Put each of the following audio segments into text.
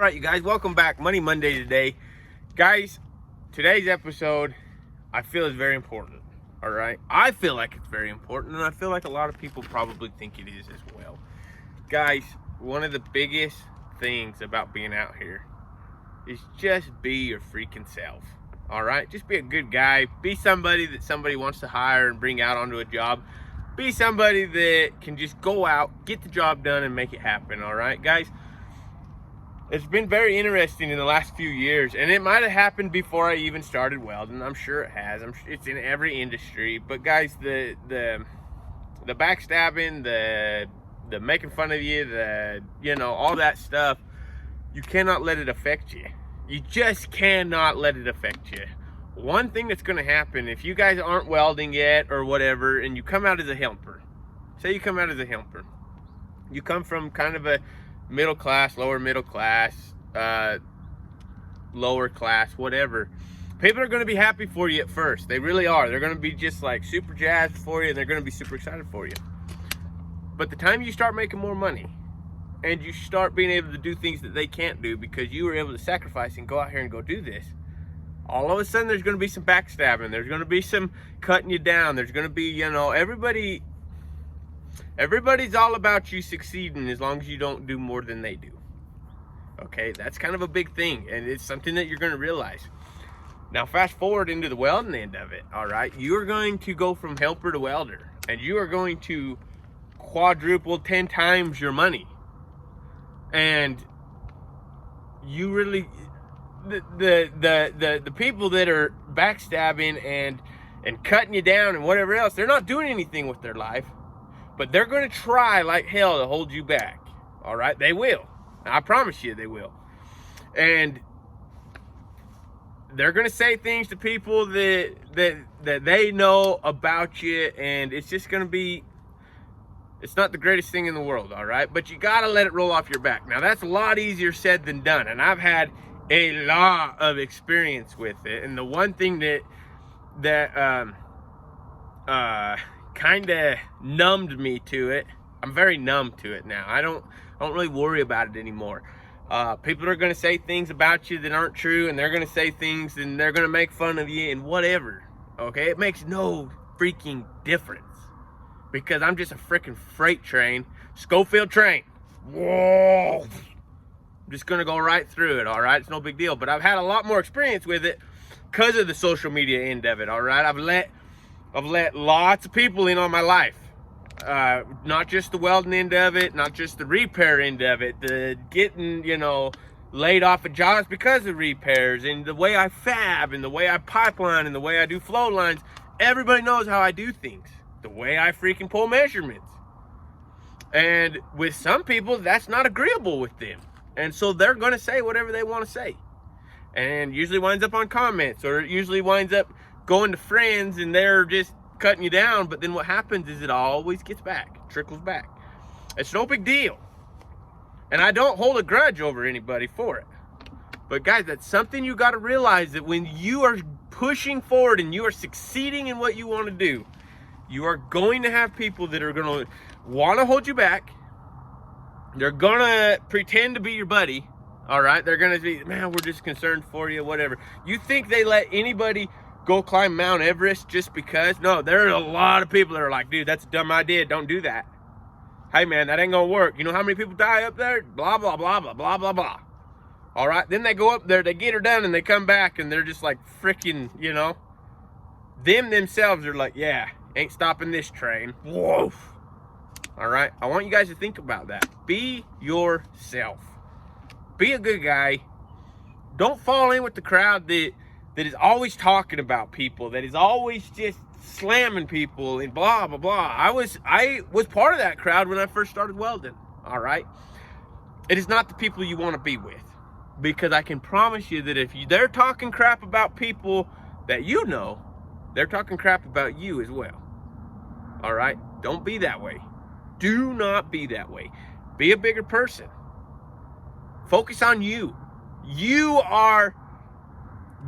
All right, you guys, welcome back. Money Monday today. Guys, today's episode, I feel is very important. All right. I feel like it's very important, and I feel like a lot of people probably think it is as well. Guys, one of the biggest things about being out here is just be your freaking self. All right. Just be a good guy. Be somebody that somebody wants to hire and bring out onto a job. Be somebody that can just go out, get the job done, and make it happen. All right, guys. It's been very interesting in the last few years, and it might have happened before I even started welding. I'm sure it has. It's in every industry. But guys, the backstabbing, the making fun of you, all that stuff, you cannot let it affect you. You just cannot let it affect you. One thing that's going to happen, if you guys aren't welding yet or whatever, and you come out as a helper, say you come out as a helper, you come from kind of a middle class, lower middle class, lower class, whatever. People are going to be happy for you at first. They really are. They're going to be just like super jazzed for you, and they're going to be super excited for you. But the time you start making more money and you start being able to do things that they can't do because you were able to sacrifice and go out here and go do this, all of a sudden there's going to be some backstabbing. There's going to be some cutting you down. There's going to be, everybody's all about you succeeding as long as you don't do more than they do. Okay, that's kind of a big thing, and it's something that you're going to realize. Now, fast forward into the welding end of it, all right? You're going to go from helper to welder, and you are going to quadruple 10 times your money. And you really, the people that are backstabbing and cutting you down and whatever else, they're not doing anything with their life. But they're going to try like hell to hold you back. All right? They will. I promise you they will. And they're going to say things to people that they know about you. And it's just going to be, it's not the greatest thing in the world. All right? But you got to let it roll off your back. Now, that's a lot easier said than done. And I've had a lot of experience with it. And the one thing that kind of numbed me to it. I'm very numb to it now. I don't really worry about it anymore. People are going to say things about you that aren't true, and they're going to say things and they're going to make fun of you and whatever. Okay, it makes no freaking difference because I'm just a freaking freight train, Schofield train. Whoa! I'm just going to go right through it. All right, it's no big deal. But I've had a lot more experience with it because of the social media end of it. All right, I've let lots of people in on my life. Not just the welding end of it, not just the repair end of it, the getting, laid off of jobs because of repairs, and the way I fab, and the way I pipeline, and the way I do flow lines. Everybody knows how I do things. The way I freaking pull measurements. And with some people, that's not agreeable with them. And so they're going to say whatever they want to say. And usually winds up on comments, or it usually winds up going to friends and they're just cutting you down. But then what happens is it always gets back, trickles back. It's no big deal. And I don't hold a grudge over anybody for it. But guys, that's something you got to realize, that when you are pushing forward and you are succeeding in what you want to do, you are going to have people that are going to want to hold you back. They're going to pretend to be your buddy. All right. They're going to be, man, we're just concerned for you, whatever. You think they let anybody go climb Mount Everest just because? No, there are a lot of people that are like, dude, that's a dumb idea. Don't do that. Hey, man, that ain't going to work. You know how many people die up there? Blah, blah, blah, blah, blah, blah, blah. All right. Then they go up there, they get her done, and they come back, and they're just like freaking, them themselves are like, yeah, ain't stopping this train. Whoa. All right. I want you guys to think about that. Be yourself. Be a good guy. Don't fall in with the crowd that is always talking about people, that is always just slamming people and blah, blah, blah. I was part of that crowd when I first started welding, all right? It is not the people you want to be with, because I can promise you that if they're talking crap about people that they're talking crap about you as well, all right? Don't be that way. Do not be that way. Be a bigger person. Focus on you.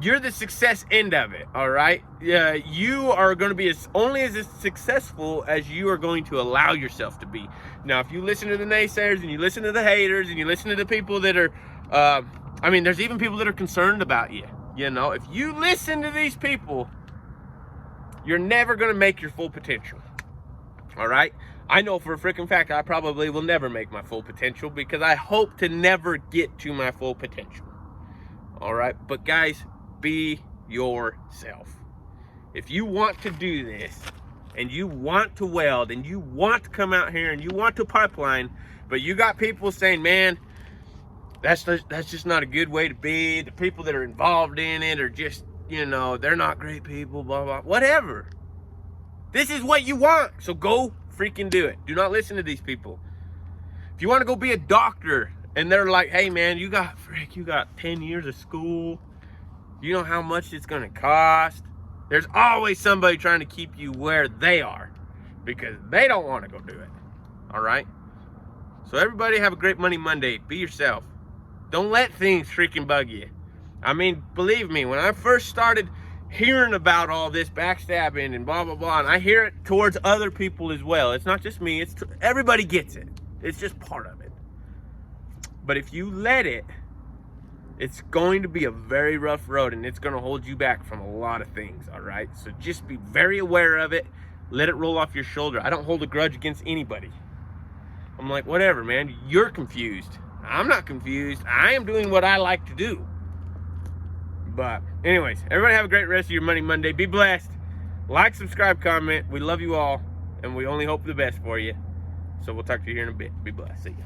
You're the success end of it, all right? You are going to be only as successful as you are going to allow yourself to be. Now, if you listen to the naysayers and you listen to the haters and you listen to the people that are I mean, there's even people that are concerned about you. You know, if you listen to these people, you're never going to make your full potential. All right? I know for a freaking fact I probably will never make my full potential because I hope to never get to my full potential. All right? But guys, be yourself. If you want to do this and you want to weld and you want to come out here and you want to pipeline, but you got people saying, man, that's just not a good way to be. The people that are involved in it are just, you know, they're not great people, blah, blah, whatever. This is what you want, so go freaking do it. Do not listen to these people. If you want to go be a doctor and they're like, hey man, you got 10 years of school. You know how much it's going to cost. There's always somebody trying to keep you where they are because they don't want to go do it. All right? So everybody have a great Money Monday. Be yourself. Don't let things freaking bug you. I mean, believe me, when I first started hearing about all this backstabbing and blah, blah, blah, and I hear it towards other people as well. It's not just me. Everybody gets it. It's just part of it. But if you let it, it's going to be a very rough road and it's going to hold you back from a lot of things, all right? So just be very aware of it. Let it roll off your shoulder. I don't hold a grudge against anybody. I'm like, whatever, man. You're confused. I'm not confused. I am doing what I like to do. But anyways, everybody have a great rest of your Money Monday. Be blessed. Like, subscribe, comment. We love you all, and we only hope the best for you. So we'll talk to you here in a bit. Be blessed. See ya.